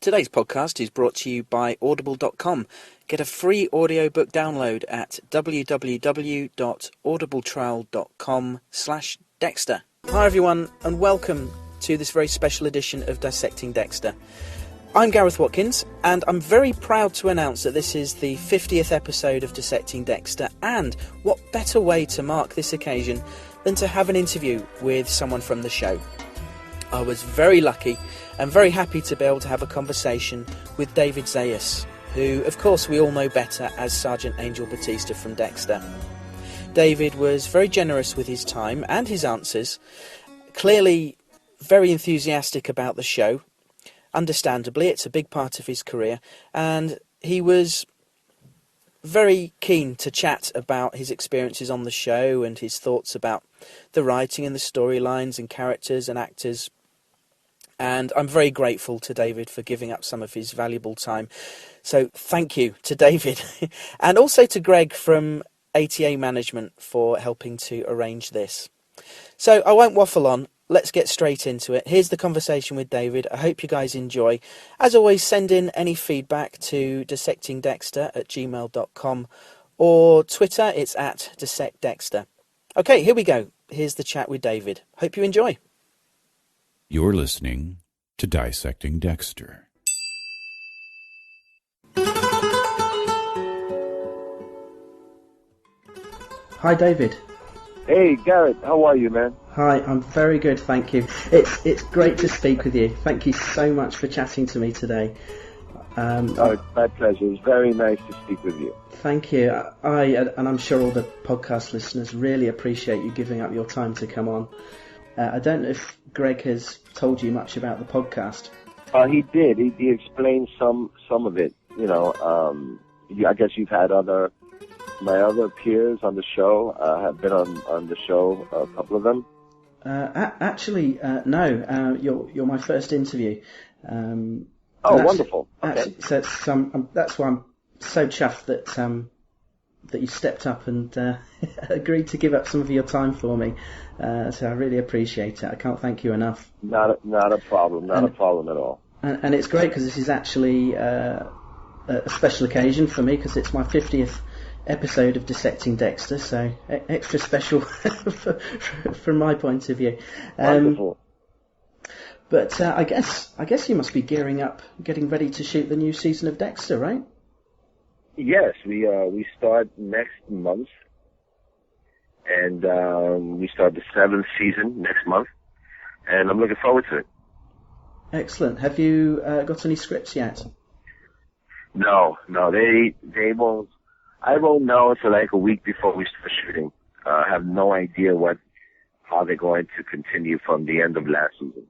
Today's podcast is brought to you by Audible.com. Get a free audiobook download at www.audibletrial.com/Dexter. Hi everyone, and welcome to this very special edition of Dissecting Dexter. I'm Gareth Watkins, and I'm very proud to announce that this is the 50th episode of Dissecting Dexter, and what better way to mark this occasion than to have an interview with someone from the show. I was very lucky and very happy to be able to have a conversation with David Zayas, who, of course, we all know better as Sgt Angel Batista from Dexter. David was very generous with his time and his answers, clearly very enthusiastic about the show. Understandably, it's a big part of his career, and he was very keen to chat about his experiences on the show and his thoughts about the writing and the storylines and characters and actors. And I'm very grateful to David for giving up some of his valuable time. So thank you to David and also to Greg from ATA Management for helping to arrange this. So I won't waffle on. Let's get straight into it. Here's the conversation with David. I hope you guys enjoy. As always, send in any feedback to dissectingdexter@gmail.com or Twitter, it's at dissectdexter. Okay, here we go. Here's the chat with David. Hope you enjoy. You're listening to Dissecting Dexter. Hi, David. Hey, Garrett. How are you, man? Hi, I'm very good, thank you. It's great to speak with you. Thank you so much for chatting to me today. It's my pleasure. It's very nice to speak with you. Thank you. And I'm sure all the podcast listeners really appreciate you giving up your time to come on. I don't know if Greg has told you much about the podcast. He did. He explained some of it. You know, I guess you've had my other peers on the show have been on the show, a couple of them. Actually, no. You're my first interview. Wonderful. Okay. So that's why I'm so chuffed that you stepped up and agreed to give up some of your time for me. So I really appreciate it. I can't thank you enough. Not a problem. Not a problem at all. And it's great because this is actually a special occasion for me because it's my 50th episode of Dissecting Dexter, so extra special from my point of view. Wonderful. But I guess you must be gearing up, getting ready to shoot the new season of Dexter, right? Yes, we start next month, and we start the 7th season next month, and I'm looking forward to it. Excellent. Have you got any scripts yet? No, they won't. I won't know until like a week before we start shooting. I have no idea how they're going to continue from the end of last season.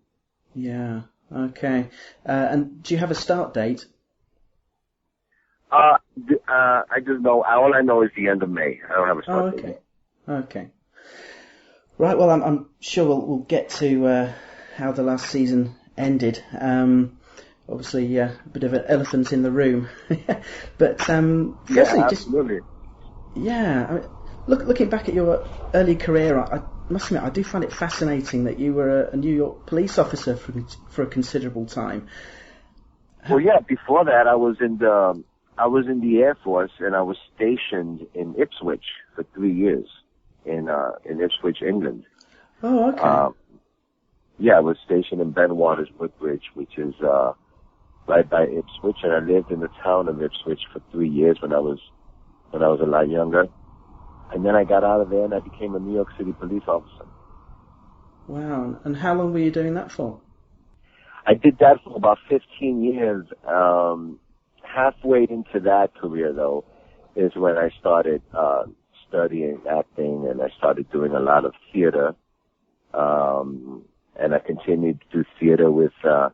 Yeah. Okay. And do you have a start date? I just know. All I know is the end of May. I don't have a start date. Okay. Okay. Right. Well, I'm sure we'll get to how the last season ended. Obviously, a bit of an elephant in the room. But firstly, absolutely. Looking back at your early career, I must admit I do find it fascinating that you were a New York police officer for a considerable time. Well, yeah. Before that, I was in the Air Force, and I was stationed in Ipswich for 3 years in Ipswich, England. Oh, okay. I was stationed in Benwaters Woodbridge, which is right by Ipswich, and I lived in the town of Ipswich for 3 years when I was a lot younger. And then I got out of there and I became a New York City police officer. Wow. And how long were you doing that for? I did that for about 15 years. Halfway into that career, though, is when I started studying acting, and I started doing a lot of theater. And I continued to do theater with a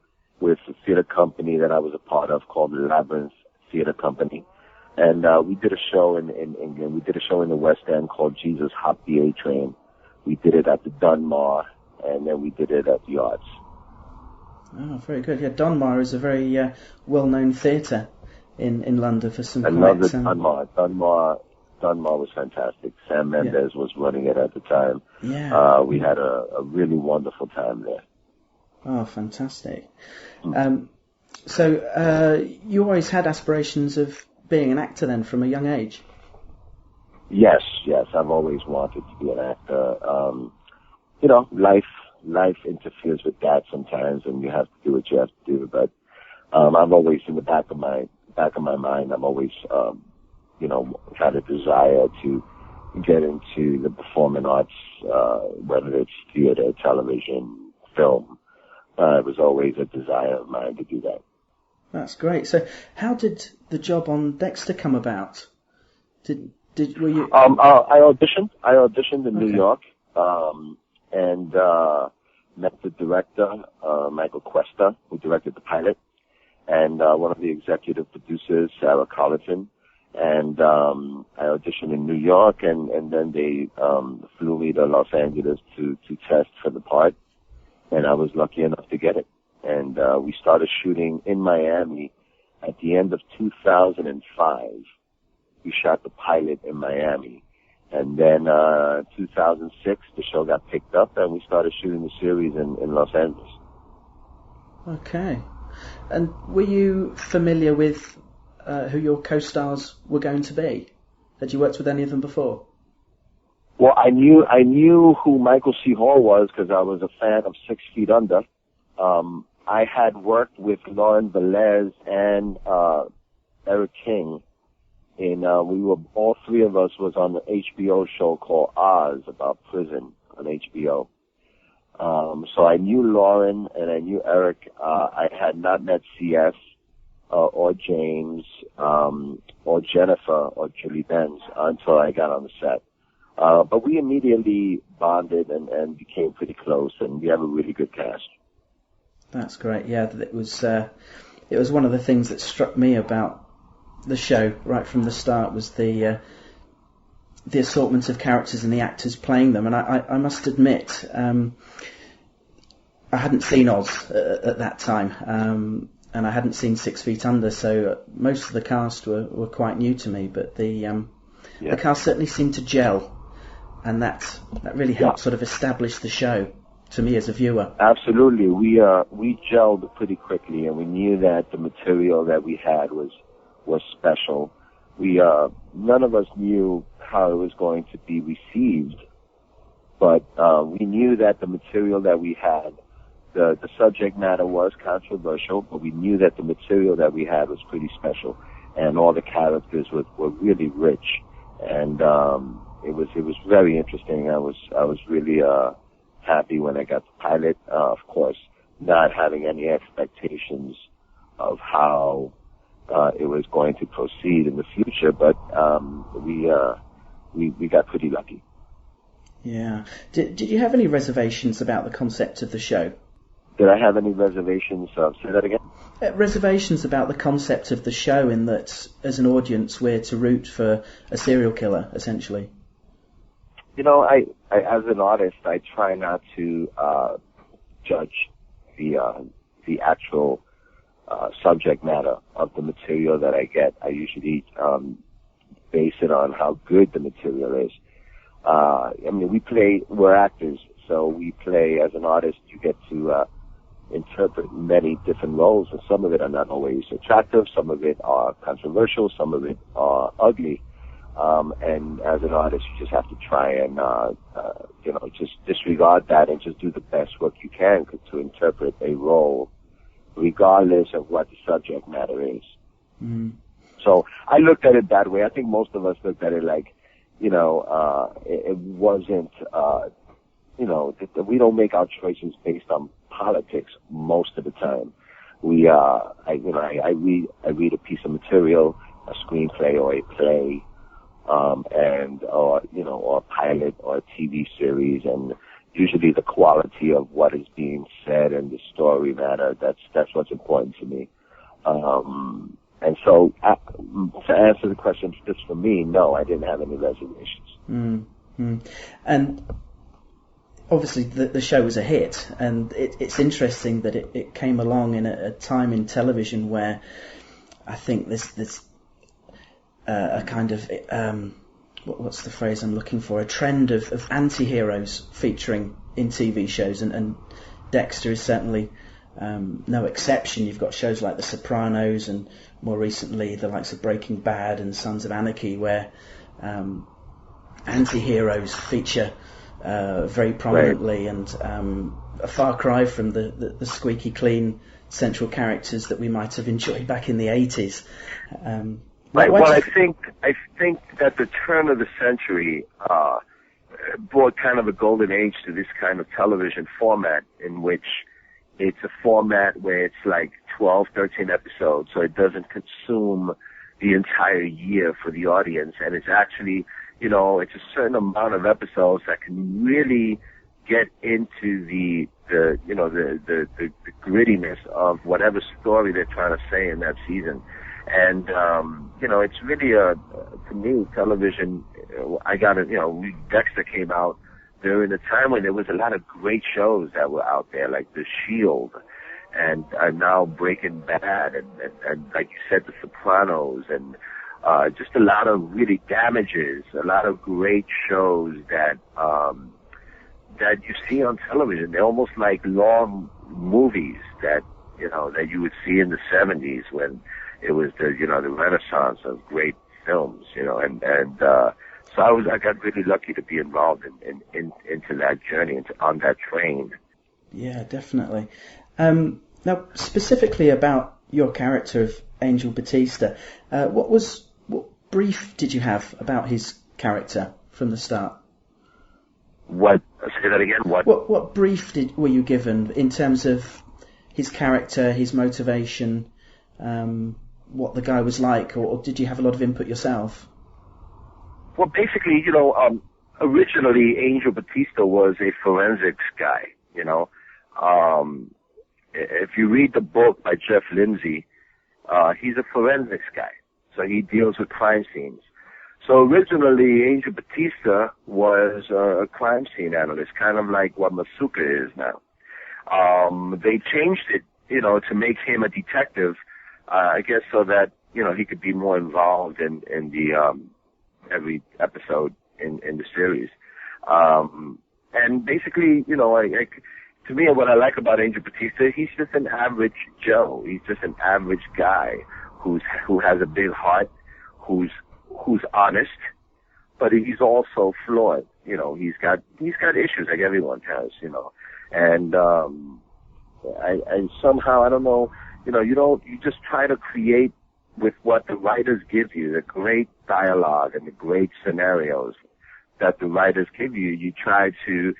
theater company that I was a part of called the Labyrinth Theater Company. And we did a show in England. We did a show in the West End called Jesus Hopped the A-Train. We did it at the Dunmar, and then we did it at the Arts. Oh, very good. Yeah, Dunmar is a very well-known theatre in London for some I love the Dunmar. Dunmar was fantastic. Sam Mendes was running it at the time. Yeah. We had a really wonderful time there. Oh, fantastic. So you always had aspirations of being an actor then from a young age? Yes. I've always wanted to be an actor. Life interferes with that sometimes, and you have to do what you have to do. But I've always, in the back of my mind, I've always, had a desire to get into the performing arts, whether it's theater, television, film. It was always a desire of mine to do that. That's great. So, how did the job on Dexter come about? Were you? I auditioned. I auditioned in New Okay. York, and met the director, Michael Cuesta, who directed the pilot, and one of the executive producers, Sarah Colleton. And I auditioned in New York, and then they flew me to Los Angeles to test for the part, and I was lucky enough to get it. And we started shooting in Miami at the end of 2005. We shot the pilot in Miami. And then 2006, the show got picked up, and we started shooting the series in Los Angeles. Okay. And were you familiar with who your co-stars were going to be? Had you worked with any of them before? Well, I knew who Michael C. Hall was because I was a fan of 6 Feet Under. I had worked with Lauren Velez and Eric King. All three of us was on the HBO show called Oz about prison on HBO. So I knew Lauren and I knew Eric. I had not met CS or James or Jennifer or Julie Benz until I got on the set. But we immediately bonded and became pretty close, and we have a really good cast. That's great. Yeah, it was one of the things that struck me about the show right from the start was the assortment of characters and the actors playing them. And I must admit, I hadn't seen Oz at that time, and I hadn't seen 6 Feet Under, so most of the cast were quite new to me. But the cast certainly seemed to gel, and that really helped sort of establish the show to me as a viewer. Absolutely, we gelled pretty quickly, and we knew that the material that we had was special. None of us knew how it was going to be received, but we knew that the material that we had, the subject matter was controversial, but we knew that the material that we had was pretty special, and all the characters were really rich, and it was very interesting. I was really happy when I got the pilot. Of course, not having any expectations of how it was going to proceed in the future, but we got pretty lucky. Yeah. Did you have any reservations about the concept of the show? Did I have any reservations? Say that again? Reservations about the concept of the show, in that as an audience we're to root for a serial killer, essentially. I as an artist, I try not to judge the actual subject matter of the material that I get. I usually base it on how good the material is. We're actors, so we play as an artist. You get to interpret many different roles, and some of it are not always attractive, some of it are controversial, some of it are ugly. And as an artist, you just have to try and, just disregard that and just do the best work you can to interpret a role, regardless of what the subject matter is. Mm. So I looked at it that way. I think most of us looked at it like, it wasn't, we don't make our choices based on politics most of the time. I read a piece of material, a screenplay or a play, or a pilot or a TV series, and usually the quality of what is being said and the story matter. That's what's important to me. And so, to answer the question just for me, no, I didn't have any reservations. Mm-hmm. And obviously the show was a hit, and it's interesting that it came along in a time in television where I think there's a kind of, what's the phrase I'm looking for, a trend of anti-heroes featuring in TV shows, and Dexter is certainly no exception. You've got shows like The Sopranos and more recently the likes of Breaking Bad and Sons of Anarchy, where anti-heroes feature very prominently, and a far cry from the squeaky clean central characters that we might have enjoyed back in the 80s. Right. Well, I think that the turn of the century brought kind of a golden age to this kind of television format, in which it's a format where it's like 12, 13 episodes, so it doesn't consume the entire year for the audience, and it's actually, it's a certain amount of episodes that can really get into the grittiness of whatever story they're trying to say in that season. And, it's really to me, television, Dexter came out during a time when there was a lot of great shows that were out there, like The Shield, and now Breaking Bad, and like you said, The Sopranos, and just a lot of really Damages, a lot of great shows that you see on television. They're almost like long movies that you would see in the 70s when it was the renaissance of great films, so I got really lucky to be involved into that journey, on that train. Yeah, definitely. Now, specifically about your character of Angel Batista, what brief did you have about his character from the start? What? Say that again. What brief were you given in terms of his character, his motivation, what the guy was like, or did you have a lot of input yourself? Well, basically, originally Angel Batista was a forensics guy, If you read the book by Jeff Lindsay, he's a forensics guy, so he deals with crime scenes. So originally, Angel Batista was a crime scene analyst, kind of like what Masuka is now. They changed it, to make him a detective, I guess so that, he could be more involved in the, every episode in the series. And basically, to me, what I like about Angel Batista, he's just an average Joe. He's just an average guy who has a big heart, who's honest, but he's also flawed. He's got issues like everyone has, And I somehow, I don't know, you just try to create with what the writers give you, the great dialogue and the great scenarios that the writers give you. You try to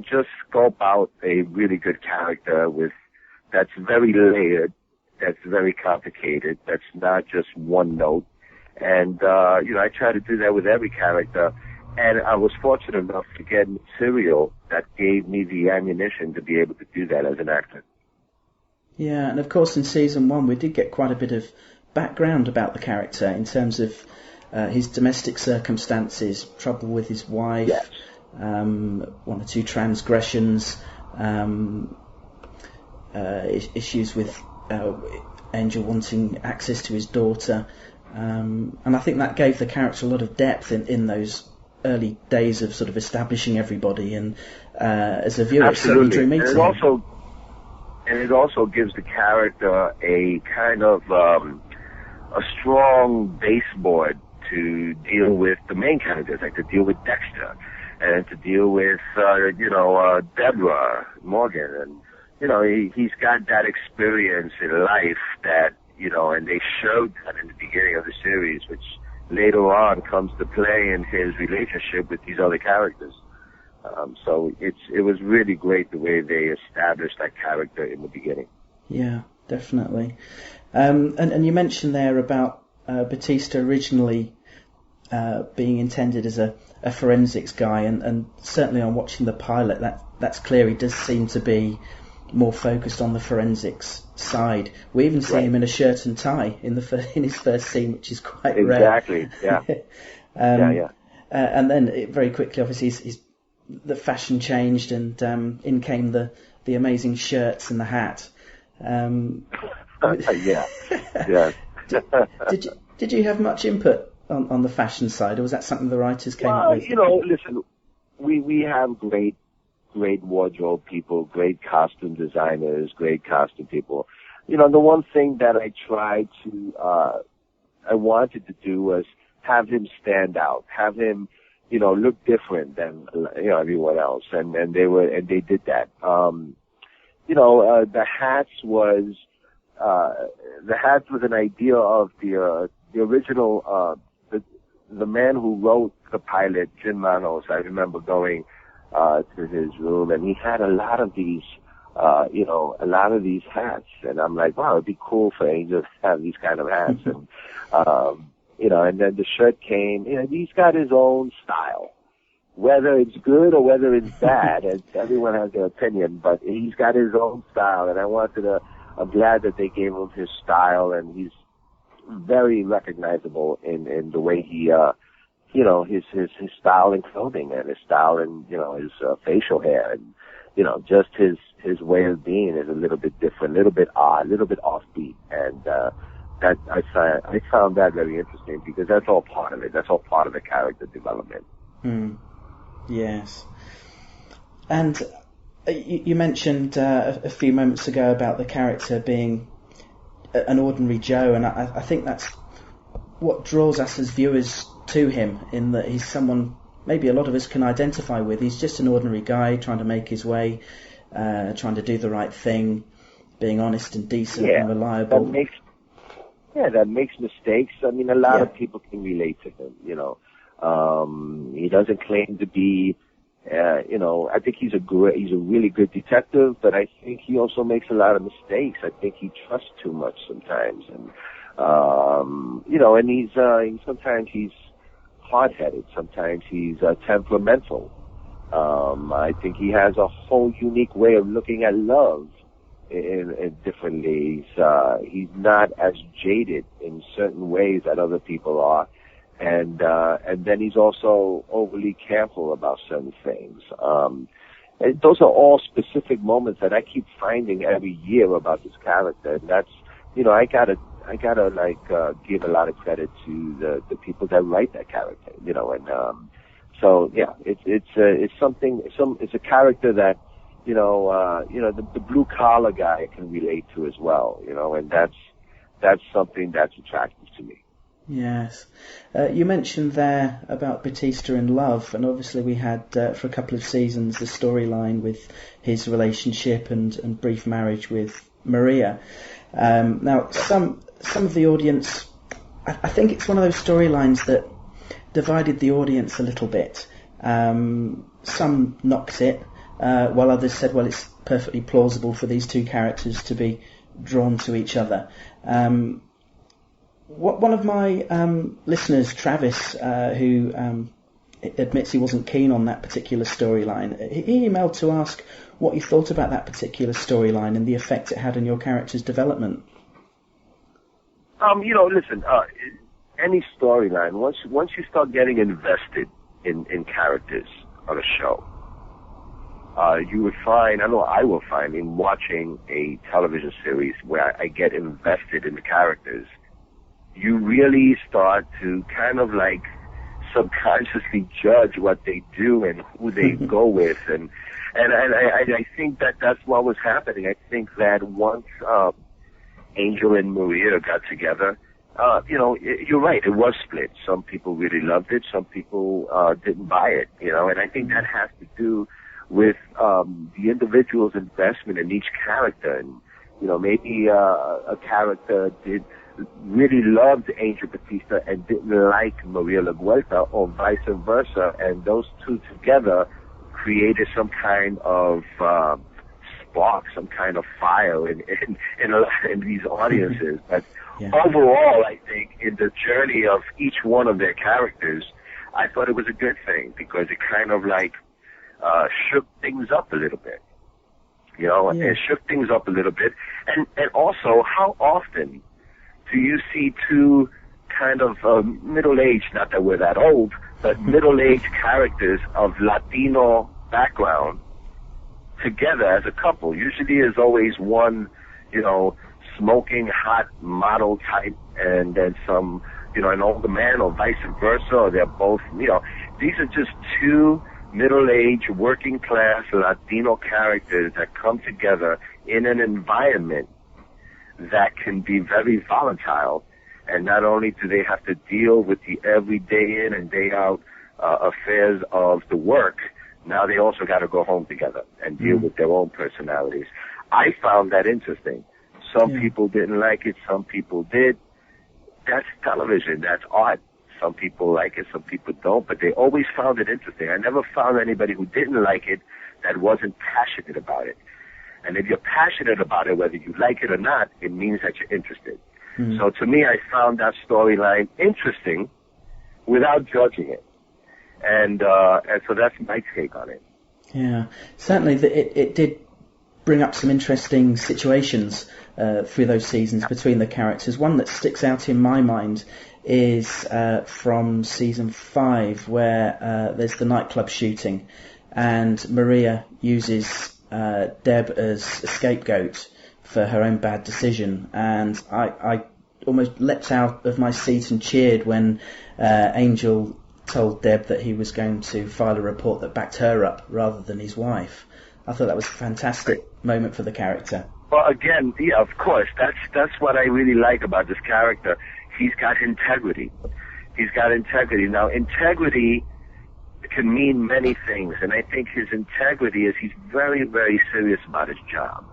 just scope out a really good character that's very layered, that's very complicated, that's not just one note. And, I try to do that with every character. And I was fortunate enough to get material that gave me the ammunition to be able to do that as an actor. Yeah, and of course in season 1 we did get quite a bit of background about the character in terms of his domestic circumstances, trouble with his wife, yes. 1 or 2 transgressions, issues with Angel wanting access to his daughter, and I think that gave the character a lot of depth in those early days of sort of establishing everybody, and as a viewer it certainly drew me to him. And it also gives the character a kind of a strong baseboard to deal with the main characters, like to deal with Dexter and to deal with Deborah Morgan, and he's got that experience in life that and they showed that in the beginning of the series, which later on comes to play in his relationship with these other characters. So it was really great the way they established that character in the beginning. Yeah, definitely. And you mentioned there about Batista originally being intended as a forensics guy, and certainly on watching the pilot, that's clear. He does seem to be more focused on the forensics side. We even see him in a shirt and tie in his first scene, which is quite rare. Exactly. Yeah. And then very quickly, obviously, the fashion changed, and in came the amazing shirts and the hat. Yeah. Did you have much input on the fashion side, or was that something the writers came up with? Listen, we have great great wardrobe people, great costume designers, great costume people. You know, the one thing that I wanted to do was have him stand out, have him, you know, look different than, you know, everyone else. And they did that. You know, the hats was an idea of the original, the man who wrote the pilot, Jim Manos. I remember going to his room, and he had a lot of these hats, and I'm like, wow, it'd be cool for Angel to have these kind of hats. And you know, and then the shirt came. You know, he's got his own style, whether it's good or whether it's bad, and everyone has their opinion, but he's got his own style, and I'm glad that they gave him his style, and he's very recognizable in the way he, you know, his style in clothing and his style in, you know, his facial hair, and, you know, just his way of being is a little bit different, a little bit odd, a little bit offbeat, and that I found that very interesting, because that's all part of it. That's all part of the character development. Yes. And you mentioned a few moments ago about the character being an ordinary Joe, and I think that's what draws us as viewers to him, in that he's someone maybe a lot of us can identify with. He's just an ordinary guy trying to make his way, trying to do the right thing, being honest and decent and reliable. That makes mistakes. I mean, a lot of people can relate to him, you know. He doesn't claim to be, you know, I think he's a really good detective, but I think he also makes a lot of mistakes. I think he trusts too much sometimes, and you know, and sometimes he's hard-headed, sometimes he's temperamental. I think he has a whole unique way of looking at love in differently. He's not as jaded in certain ways that other people are. And then he's also overly careful about certain things. And those are all specific moments that I keep finding every year about this character. And that's, you know, I gotta give a lot of credit to the people that write that character, you know. And so yeah, it's something. It's a character that, you know, the blue collar guy can relate to as well, you know, and that's something that's attractive to me. Yes. You mentioned there about Batista in love, and obviously we had for a couple of seasons the storyline with his relationship and brief marriage with Maria. Now, some of the audience, I think it's one of those storylines that divided the audience a little bit. Some knocked it, while others said, well, it's perfectly plausible for these two characters to be drawn to each other. One of my listeners, Travis, who admits he wasn't keen on that particular storyline, he emailed to ask what you thought about that particular storyline and the effect it had on your character's development. You know, listen, any storyline, once you start getting invested in characters on a show, you would find, I know I will find, in watching a television series where I get invested in the characters, you really start to kind of like subconsciously judge what they do and who they go with, and I think that's what was happening. I think that once Angel and Maria got together, you know, you're right, it was split. Some people really loved it, some people didn't buy it, you know, and I think that has to do with the individual's investment in each character. And, you know, maybe a character really loved Angel Batista and didn't like Maria LaGuelta, or vice versa, and those two together created some kind of spark, some kind of fire in these audiences. But overall, I think in the journey of each one of their characters, I thought it was a good thing, because it kind of like shook things up a little bit. You know, it shook things up a little bit. And also, how often do you see two kind of middle-aged, not that we're that old, but middle-aged characters of Latino background together as a couple? Usually there's always one, you know, smoking hot model type, and then some, you know, an older man, or vice versa, or they're both, you know, these are just two middle-aged, working-class Latino characters that come together in an environment that can be very volatile. And not only do they have to deal with the everyday in and day out affairs of the work, now they also got to go home together and deal with their own personalities. I found that interesting. Some people didn't like it, some people did. That's television, that's art. Some people like it, some people don't, but they always found it interesting. I never found anybody who didn't like it that wasn't passionate about it. And if you're passionate about it, whether you like it or not, it means that you're interested. So to me, I found that storyline interesting without judging it. And so that's my take on it. Yeah, certainly it did bring up some interesting situations through those seasons between the characters. One that sticks out in my mind is from season 5, where there's the nightclub shooting, and Maria uses Deb as a scapegoat for her own bad decision, and I almost leapt out of my seat and cheered when Angel told Deb that he was going to file a report that backed her up rather than his wife. I thought that was a fantastic moment for the character. Well, again, yeah, of course, that's what I really like about this character. He's got integrity. He's got integrity. Now, integrity can mean many things, and I think his integrity is he's very, very serious about his job.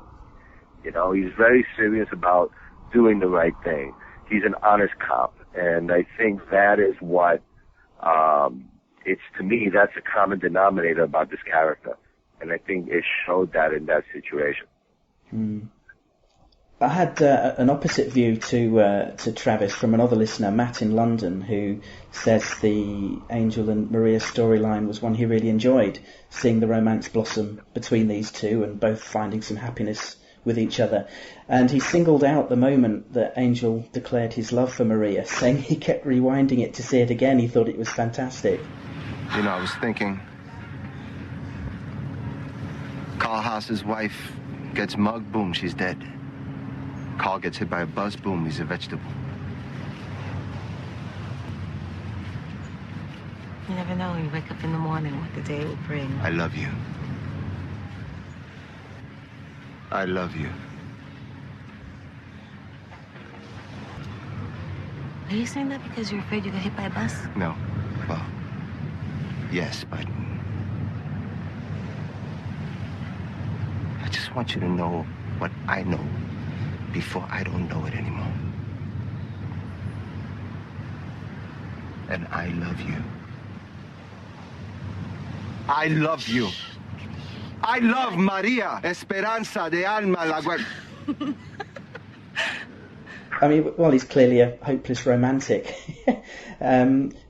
You know, he's very serious about doing the right thing. He's an honest cop, and I think that is what, it's, to me, that's a common denominator about this character. And I think it showed that in that situation. I had an opposite view to Travis from another listener, Matt in London, who says the Angel and Maria storyline was one he really enjoyed, seeing the romance blossom between these two and both finding some happiness with each other. And he singled out the moment that Angel declared his love for Maria, saying he kept rewinding it to see it again. He thought it was fantastic. You know, I was thinking, Carl Haas's wife gets mugged, boom, she's dead. Carl gets hit by a bus, boom, he's a vegetable. You never know. You wake up in the morning what the day will bring. I love you. I love you. Are you saying that because you're afraid you get hit by a bus? No. Well, yes, but I just want you to know what I know before I don't know it anymore. And I love you. I love you. I love Maria, Esperanza de Alma la Guardia. I mean, well, he's clearly a hopeless romantic.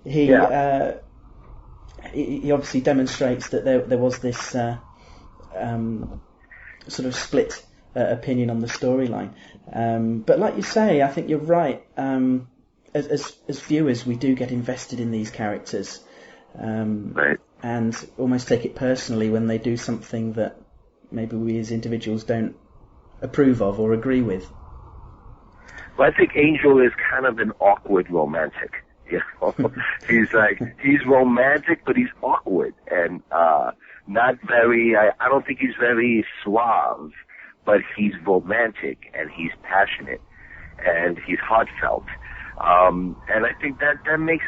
He obviously demonstrates that there was this sort of split opinion on the storyline. But like you say, I think you're right. As viewers, we do get invested in these characters. Right. And almost take it personally when they do something that maybe we as individuals don't approve of or agree with. Well, I think Angel is kind of an awkward romantic. You know, he's romantic, but he's awkward and not very. I don't think he's very suave, but he's romantic and he's passionate and he's heartfelt. And I think that makes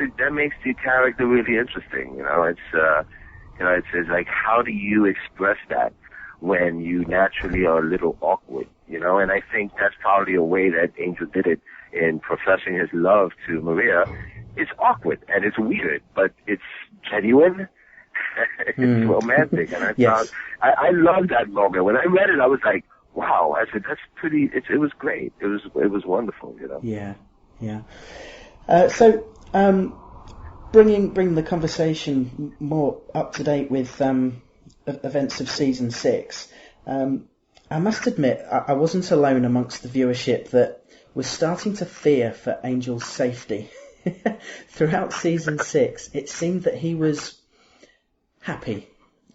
the character really interesting. You know, it's like, how do you express that when you naturally are a little awkward? You know, and I think that's probably a way that Angel did it in professing his love to Maria. It's awkward and it's weird, but it's genuine. It's romantic, and I love that moment. When I read it, I was like, wow. I said, that's pretty. It was great. It was wonderful. You know. Yeah. Yeah. So, bringing the conversation more up to date with events of season 6, I must admit I wasn't alone amongst the viewership that was starting to fear for Angel's safety. Throughout season 6, it seemed that he was happy.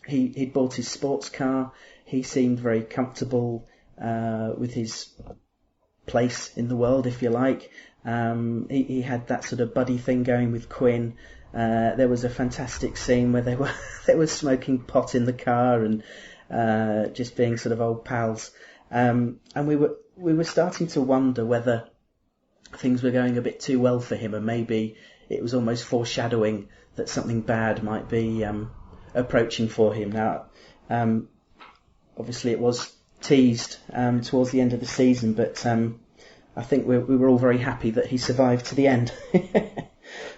He'd bought his sports car. He seemed very comfortable with his place in the world, if you like. He had that sort of buddy thing going with Quinn. There was a fantastic scene where they were smoking pot in the car and just being sort of old pals. And we were starting to wonder whether things were going a bit too well for him, and maybe it was almost foreshadowing that something bad might be approaching for him. Now, obviously it was teased towards the end of the season, but I think we were all very happy that he survived to the end.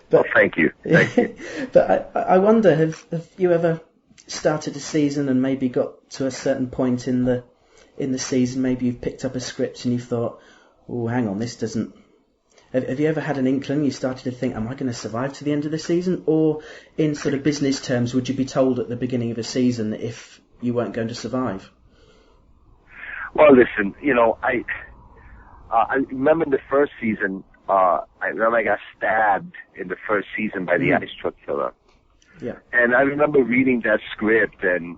But, thank you. But I wonder, have you ever started a season and maybe got to a certain point in the season, maybe you've picked up a script and you thought, oh, hang on, this doesn't... Have you ever had an inkling, you started to think, am I going to survive to the end of the season? Or in sort of business terms, would you be told at the beginning of a season if you weren't going to survive? Well, listen, I remember in the first season, I remember I got stabbed in the first season by the ice truck killer. Yeah. And I remember reading that script, and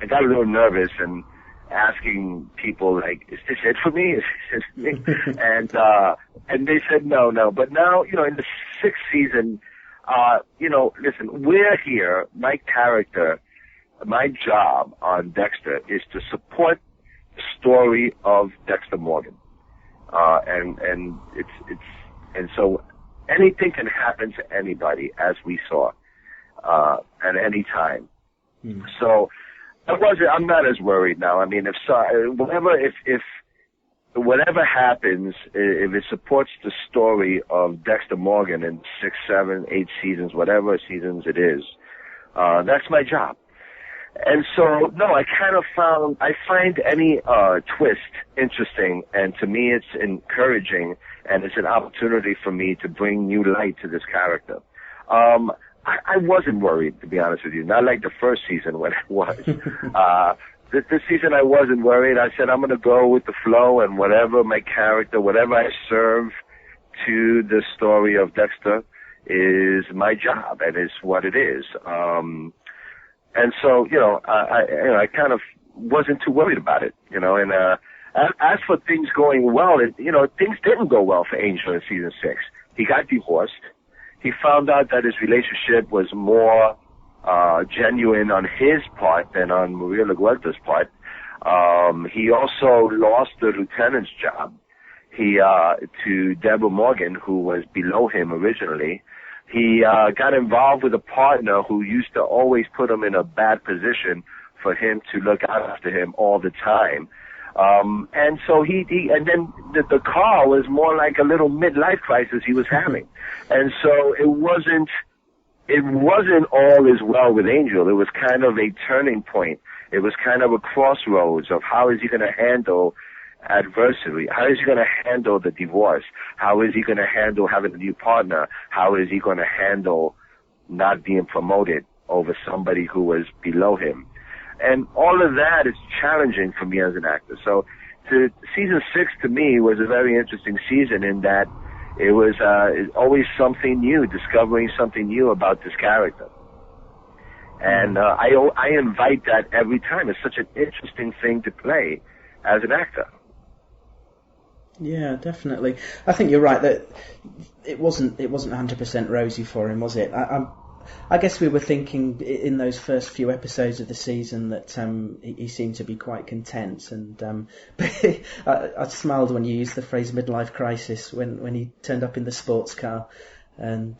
I got a little nervous and asking people, like, is this it for me? Is this it for me? And they said no. But now, in the sixth season, listen, we're here, my character, my job on Dexter is to support the story of Dexter Morgan. And so anything can happen to anybody, as we saw, at any time. So I'm not as worried now. I mean, if whatever happens, if it supports the story of Dexter Morgan in 6, 7, 8 seasons, whatever seasons it is, that's my job. And so, no, I find any twist interesting, and to me it's encouraging, and it's an opportunity for me to bring new light to this character. I wasn't worried, to be honest with you, not like the first season when it was. This season I wasn't worried. I said I'm going to go with the flow, and whatever my character, whatever I serve to the story of Dexter is my job, and it's what it is. And so, I kind of wasn't too worried about it, and as for things going well, things didn't go well for Angel in season 6. He got divorced. He found out that his relationship was more genuine on his part than on Maria LaGuerta's part. He also lost the lieutenant's job to Deborah Morgan, who was below him originally. He got involved with a partner who used to always put him in a bad position for him to look after him all the time. And so and then the car was more like a little midlife crisis he was having. And so it wasn't all as well with Angel. It was kind of a turning point. It was kind of a crossroads of how is he going to handle adversity? How is he going to handle the divorce? How is he going to handle having a new partner? How is he going to handle not being promoted over somebody who was below him? And all of that is challenging for me as an actor. So season 6 to me was a very interesting season in that it was always something new, discovering something new about this character. And I invite that every time. It's such an interesting thing to play as an actor. Yeah, definitely. I think you're right that it wasn't 100% rosy for him, was it? I guess we were thinking in those first few episodes of the season that he seemed to be quite content, and I smiled when you used the phrase midlife crisis when he turned up in the sports car, and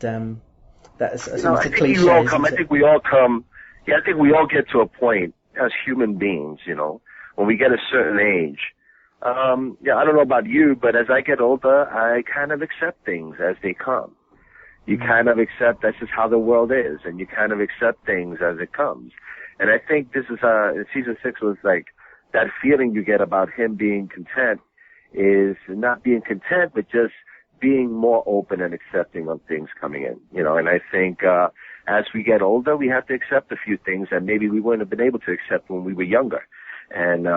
that's a cliche. I think we all come. Yeah, I think we all get to a point as human beings, when we get a certain age. I don't know about you, but as I get older, I kind of accept things as they come. You kind of accept that's just how the world is, and you kind of accept things as it comes. And I think this is, season 6 was like, that feeling you get about him being content is not being content, but just being more open and accepting of things coming in, and I think, as we get older, we have to accept a few things that maybe we wouldn't have been able to accept when we were younger. And,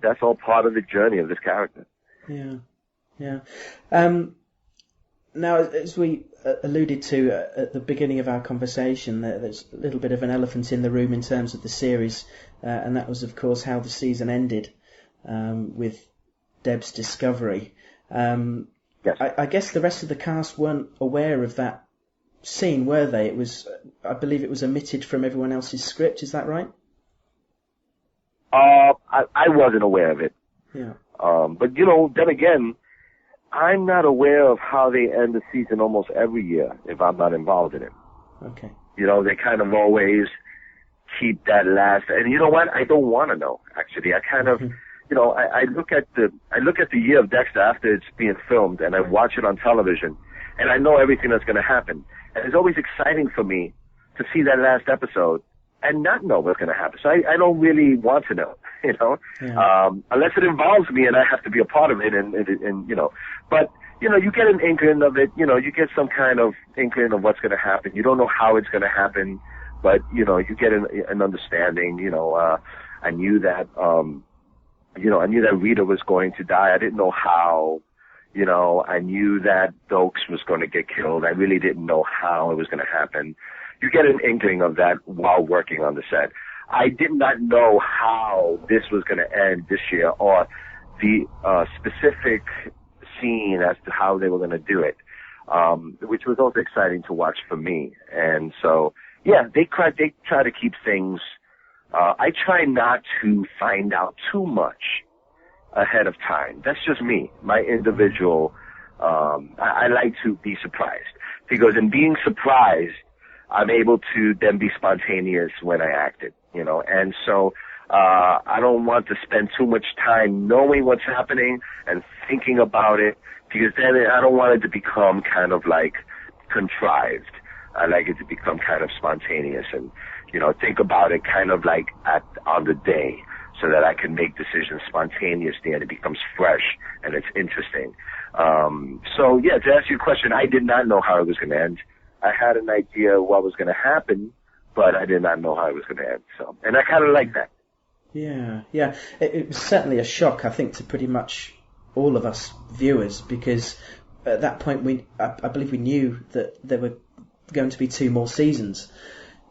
that's all part of the journey of this character. Yeah. Now, as we alluded to at the beginning of our conversation, there's a little bit of an elephant in the room in terms of the series, and that was, of course, how the season ended, with Deb's discovery. Yes. I guess the rest of the cast weren't aware of that scene, were they? It was, I believe it was omitted from everyone else's script, is that right? I wasn't aware of it. Yeah. But, then again, I'm not aware of how they end the season almost every year if I'm not involved in it. Okay. They kind of always keep that last, and you know what? I don't want to know, actually. I kind of, I look at the year of Dexter after it's being filmed, and I watch it on television, and I know everything that's going to happen. And it's always exciting for me to see that last episode and not know what's going to happen. So I don't really want to know, Yeah. unless it involves me and I have to be a part of it, and but, you get an inkling of it, you get some kind of inkling of what's going to happen. You don't know how it's going to happen, but, you get an understanding, I knew that, I knew that Rita was going to die. I didn't know how. I knew that Dokes was going to get killed. I really didn't know how it was going to happen. You get an inkling of that while working on the set. I did not know how this was going to end this year, or the specific scene as to how they were going to do it, which was also exciting to watch for me. And so, yeah, they try to keep things. I try not to find out too much ahead of time. That's just me, my individual. I like to be surprised, because in being surprised, I'm able to then be spontaneous when I act it, and so I don't want to spend too much time knowing what's happening and thinking about it, because then I don't want it to become kind of like contrived. I like it to become kind of spontaneous and, think about it kind of like on the day, so that I can make decisions spontaneously and it becomes fresh and it's interesting. So yeah, to answer your question, I did not know how it was going to end. I had an idea what was going to happen, but I did not know how it was going to end. So, and I kind of like that. Yeah. It was certainly a shock, I think, to pretty much all of us viewers, because at that point I believe we knew that there were going to be 2 more seasons,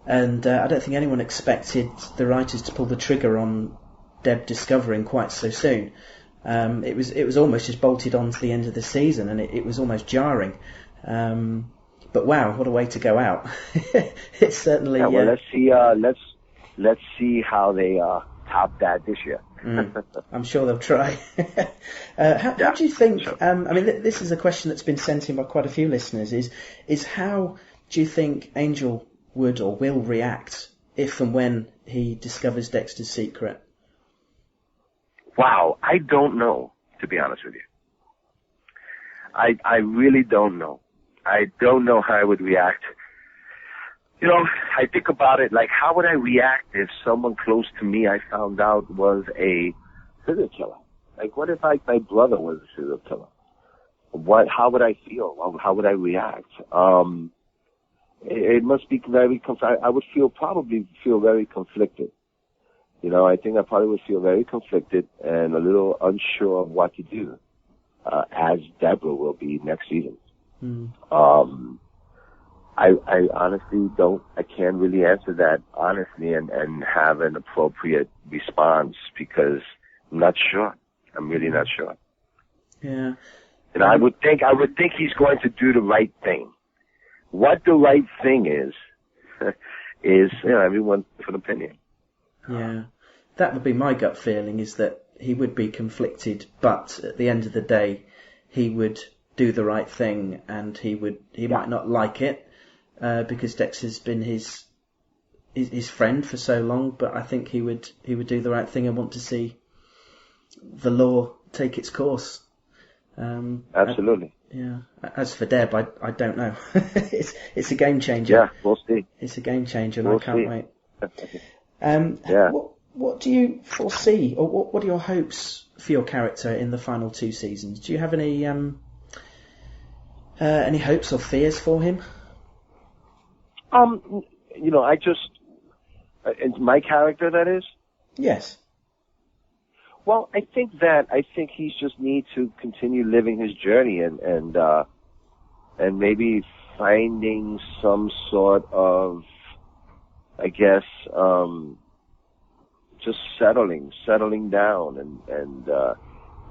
and I don't think anyone expected the writers to pull the trigger on Deb discovering quite so soon. It was almost just bolted on to the end of the season, and it was almost jarring. But wow, what a way to go out! It's certainly. Yeah, well, let's see how they top that this year. I'm sure they'll try. How do you think? Sure. This is a question that's been sent in by quite a few listeners. Is how do you think Angel would or will react if and when he discovers Dexter's secret? Wow, I don't know, to be honest with you. I really don't know. I don't know how I would react. I think about it like, how would I react if someone close to me I found out was a serial killer? Like, what if my brother was a serial killer? How would I feel? How would I react? It must be very, I would probably feel very conflicted. I think I probably would feel very conflicted and a little unsure of what to do, as Deborah will be next season. I honestly I can't really answer that honestly and have an appropriate response, because I'm not sure. I'm really not sure. Yeah. And I would think he's going to do the right thing. What the right thing is everyone's different opinion. Yeah. That would be my gut feeling, is that he would be conflicted, but at the end of the day, he would do the right thing, and he might not like it, because Dexter's been his friend for so long, but I think he would do the right thing and want to see the law take its course. Absolutely. Yeah. As for Deb, I don't know. It's a game changer. Yeah, we'll see. It's a game changer, and we'll I can't see. wait. Yeah. What do you foresee, or what are your hopes for your character in the final 2 seasons? Do you have any hopes or fears for him? I just, it's my character, that is? Yes. Well, I think he just needs to continue living his journey and maybe finding some sort of, I guess, just settling down and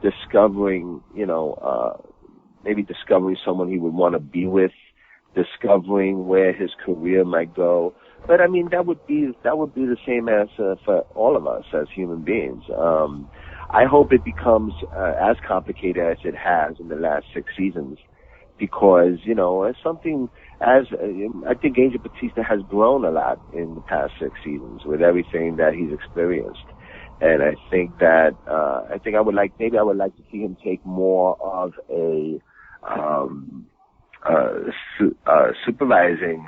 discovering, maybe discovering someone he would want to be with, discovering where his career might go. But I mean, that would be the same as for all of us as human beings. I hope it becomes as complicated as it has in the last 6 seasons, because as something as I think Angel Batista has grown a lot in the past 6 seasons with everything that he's experienced, and I think that I would like to see him take more of a supervising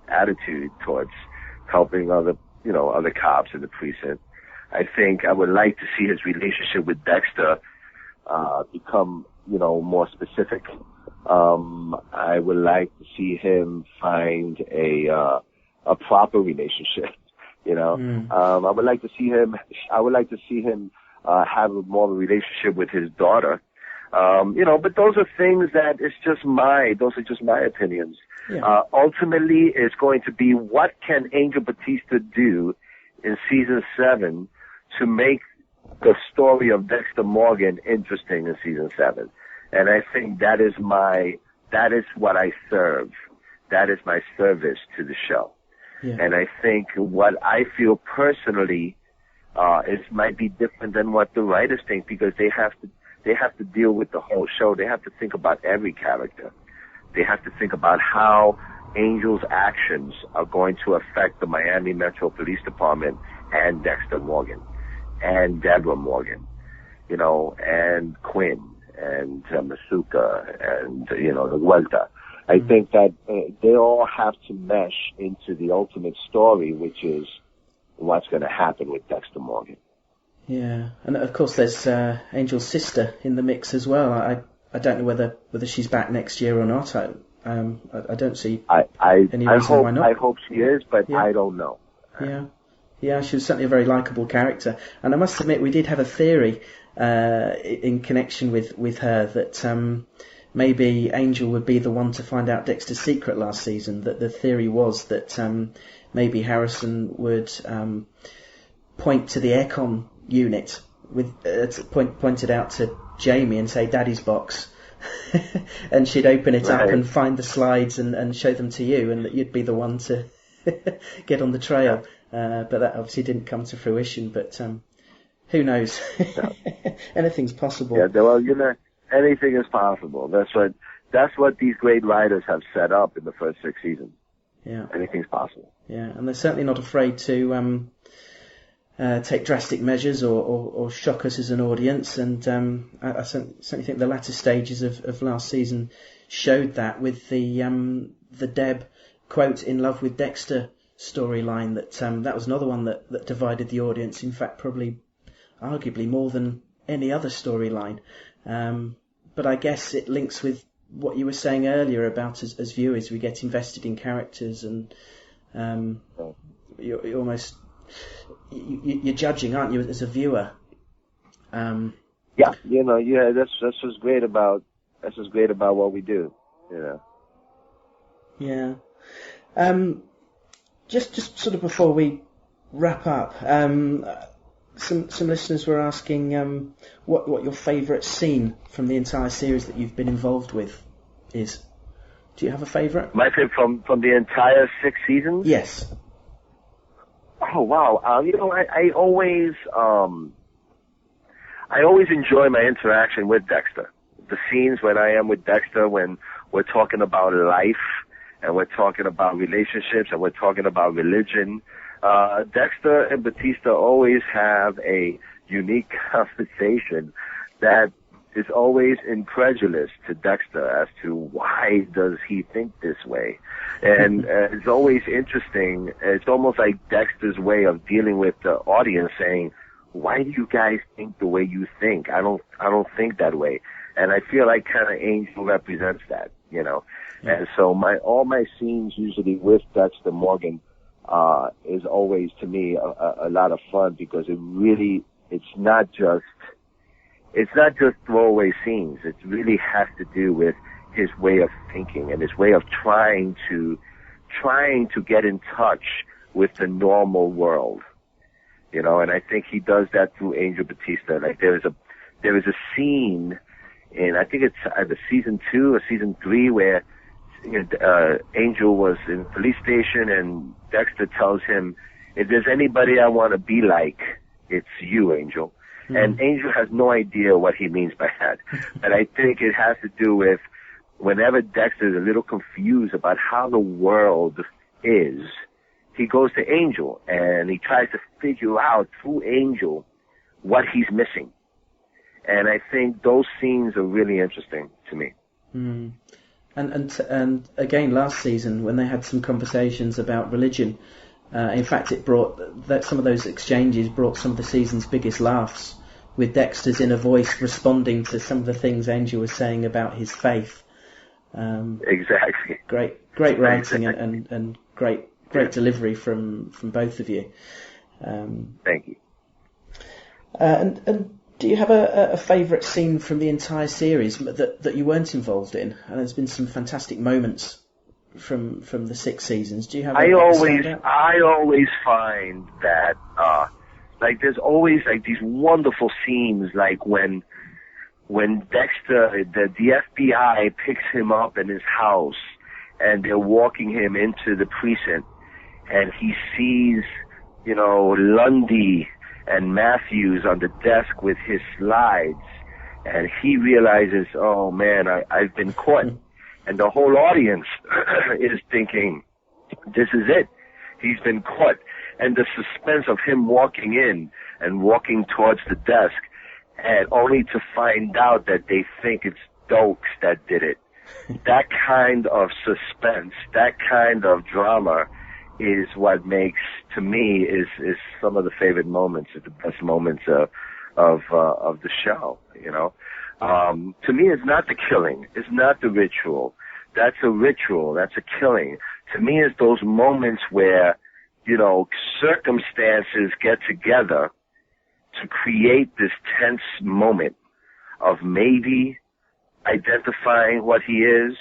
attitude towards helping other cops in the precinct. I think I would like to see his relationship with Dexter become, more specific. I would like to see him find a proper relationship. I would like to see him have more of a relationship with his daughter. But those are things that those are just my opinions. Yeah. Ultimately, it's going to be what can Angel Batista do in season 7 to make the story of Dexter Morgan interesting in season 7. And I think that is what I serve. That is my service to the show. Yeah. And I think what I feel personally, might be different than what the writers think, because they have to deal with the whole show. They have to think about every character. They have to think about how Angel's actions are going to affect the Miami Metro Police Department and Dexter Morgan and Deborah Morgan, and Quinn and Masuka and, the Vuelta. I think that they all have to mesh into the ultimate story, which is what's going to happen with Dexter Morgan. Yeah, and of course there's Angel's sister in the mix as well. I don't know whether she's back next year or not. I don't see any reason why not. I hope she is, but yeah. I don't know. Yeah, she was certainly a very likeable character. And I must admit, we did have a theory in connection with her that maybe Angel would be the one to find out Dexter's secret last season. That the theory was that maybe Harrison would point to the aircon unit pointed out to Jamie and say "Daddy's box," and she'd open it up and find the slides and show them to you, and that you'd be the one to get on the trail. But that obviously didn't come to fruition. But who knows? Anything's possible. Yeah, well, anything is possible. That's what these great writers have set up in the first 6 seasons. Yeah, anything's possible. Yeah, and they're certainly not afraid to take drastic measures or shock us as an audience. And I certainly think the latter stages of last season showed that with the Deb quote "in love with Dexter" storyline. That was another one that divided the audience. In fact, probably arguably more than any other storyline. But I guess it links with what you were saying earlier about as viewers, we get invested in characters, and you're almost you're judging, aren't you, as a viewer? That's what's great about what we do. Yeah. Just sort of before we wrap up, some listeners were asking what your favourite scene from the entire series that you've been involved with is. Do you have a favourite? My favorite from the entire 6 seasons? Yes. Oh wow! I always enjoy my interaction with Dexter. The scenes when I am with Dexter, when we're talking about life and we're talking about relationships and we're talking about religion. Dexter and Batista always have a unique conversation that is always incredulous to Dexter as to why does he think this way. And it's always interesting. It's almost like Dexter's way of dealing with the audience, saying, why do you guys think the way you think? I don't think that way. And I feel like kind of Angel represents that, Yeah. And so all my scenes usually with Dexter Morgan is always, to me, a lot of fun, because it's not just throwaway scenes. It really has to do with his way of thinking and his way of trying to get in touch with the normal world. you know, and I think he does that through Angel Batista. Like there is a scene in, I think it's either season 2 or season 3, where Angel was in the police station and Dexter tells him, if there's anybody I want to be like, it's you, Angel. And Angel has no idea what he means by that. And I think it has to do with whenever Dexter is a little confused about how the world is, he goes to Angel and he tries to figure out through Angel what he's missing. And I think those scenes are really interesting to me. And again, last season when they had some conversations about religion, in fact, it brought that some of those exchanges brought some of the season's biggest laughs, with Dexter's inner voice responding to some of the things Angel was saying about his faith. Exactly. Great writing and great delivery from both of you. Thank you. And do you have a favourite scene from the entire series that you weren't involved in? And there's been some fantastic moments from the 6 seasons. Do you have? I always find that like there's always like these wonderful scenes, like when Dexter, the FBI picks him up in his house and they're walking him into the precinct and he sees, you know, Lundy and Matthews on the desk with his slides, and he realizes, oh man, I've been caught. And the whole audience is thinking, this is it. He's been caught. And the suspense of him walking in and walking towards the desk, and only to find out that they think it's Dokes that did it. That kind of suspense, that kind of drama is what makes, to me, is some of the favorite moments, the best moments of the show, you know. To me, it's not the killing. It's not the ritual. That's a ritual. That's a killing. To me, it's those moments where, you know, circumstances get together to create this tense moment of maybe identifying what he is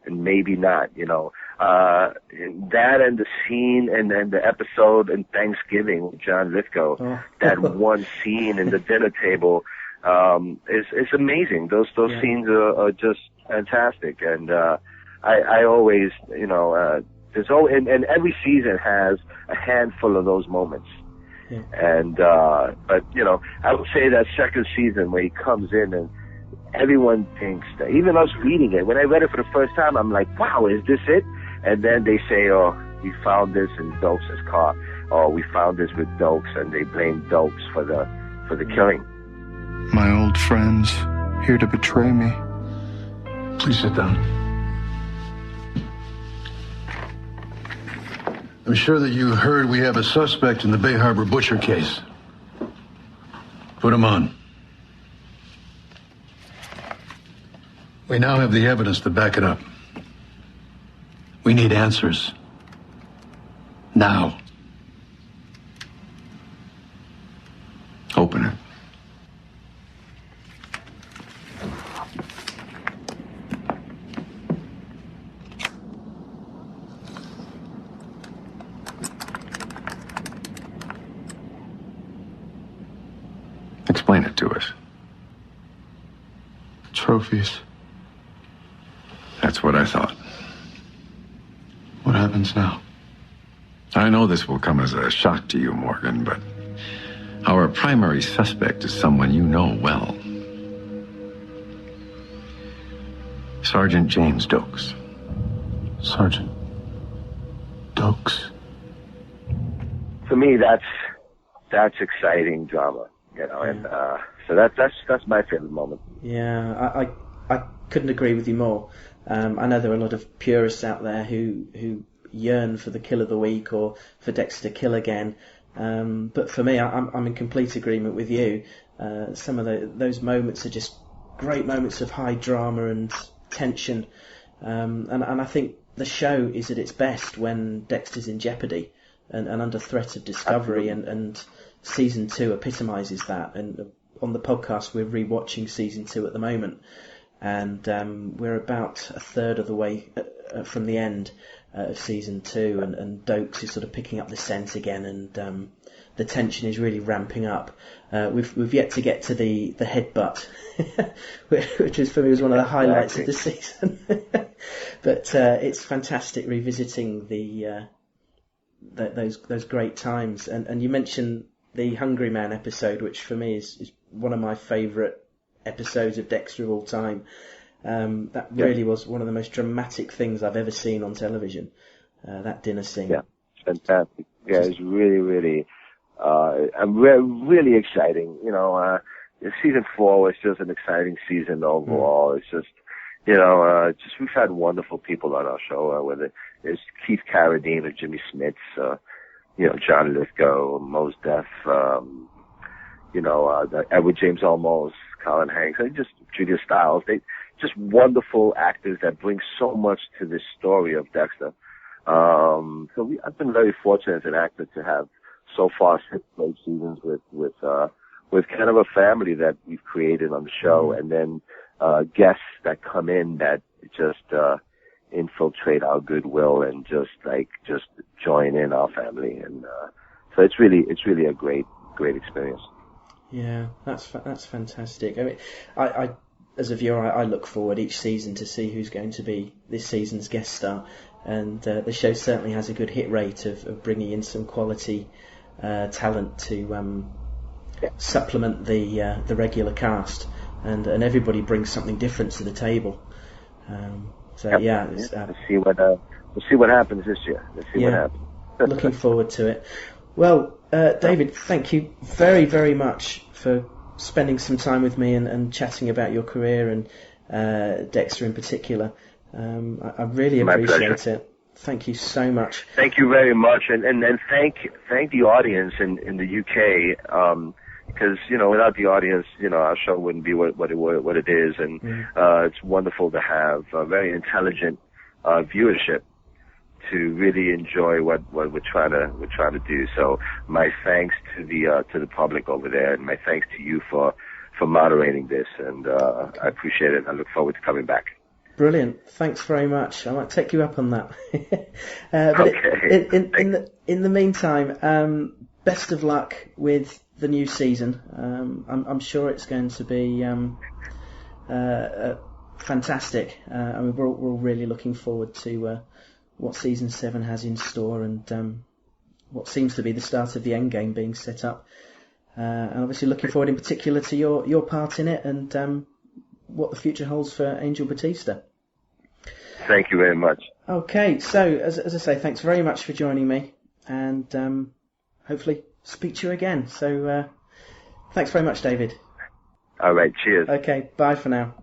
and maybe not, you know. That and the scene and then the episode in Thanksgiving with John Lithgow, that one scene in the dinner table, is amazing. Those scenes are just fantastic. And, I always, you know, and every season has a handful of those moments. Yeah. And, but, you know, I would say that second season where he comes in and everyone thinks that, even us reading it, when I read it for the first time, I'm like, wow, is this it? And then they say, oh, we found this in Dokes' car. Or we found this with Dokes, and they blame Dokes for the killing. My old friends, here to betray me. Please sit down. I'm sure that you heard we have a suspect in the Bay Harbor butcher case. Put him on. We now have the evidence to back it up. We need answers. Now. Open it. Explain it to us. Trophies. That's what I thought. What happens now? I know this will come as a shock to you, Morgan, but our primary suspect is someone you know well. Sergeant James Dokes. Sergeant Dokes? For me, that's exciting drama, you know, and so that's my favorite moment. Yeah, I couldn't agree with you more. I know there are a lot of purists out there who yearn for the kill of the week or for Dexter to kill again. But for me, I'm in complete agreement with you. Some of those moments are just great moments of high drama and tension. And I think the show is at its best when Dexter's in jeopardy and under threat of discovery. And season 2 epitomises that. And on the podcast, we're rewatching season 2 at the moment. And we're about a third of the way from the end of season 2, and Dokes is sort of picking up the scent again, and the tension is really ramping up. We've yet to get to the headbutt, which is for me was one of the highlights of the season. But it's fantastic revisiting those great times. And you mentioned the Hungry Man episode, which for me is one of my favourite episodes of Dexter of all time. That really was one of the most dramatic things I've ever seen on television. That dinner scene. Yeah, fantastic. Yeah, it's really, really, really exciting. You know, season 4 was just an exciting season overall. It's just, you know, we've had wonderful people on our show, whether it's Keith Carradine or Jimmy Smits, you know, John Lithgow, Mos Def, you know, Edward James Olmos, Colin Hanks, and just Julia Stiles. They just wonderful actors that bring so much to this story of Dexter. I've been very fortunate as an actor to have so far 6 great seasons with kind of a family that we've created on the show, and then guests that come in that just infiltrate our goodwill and just join in our family, and so it's really a great experience. Yeah, that's fantastic. I mean, I as a viewer, I look forward each season to see who's going to be this season's guest star, and the show certainly has a good hit rate of bringing in some quality talent to supplement the regular cast, and everybody brings something different to the table. We'll see what happens this year. Let's see what happens. Looking forward to it. Well, David, thank you very, very much for spending some time with me and chatting about your career and Dexter in particular. I really appreciate it. Thank you so much. Thank you very much, and thank the audience in the UK, because, you know, without the audience, you know, our show wouldn't be what it is, and it's wonderful to have a very intelligent viewership to really enjoy what we're trying to do. So my thanks to the public over there, and my thanks to you for moderating this, and I appreciate it. I look forward to coming back. Brilliant. Thanks very much. I might take you up on that. Okay. In the meantime, best of luck with the new season. I'm sure it's going to be fantastic. I mean, we're all really looking forward to what season 7 has in store, and what seems to be the start of the end game being set up. And obviously looking forward in particular to your part in it, and what the future holds for Angel Batista. Thank you very much. Okay, so as I say, thanks very much for joining me, and hopefully speak to you again. So thanks very much, David. All right, cheers. Okay, bye for now.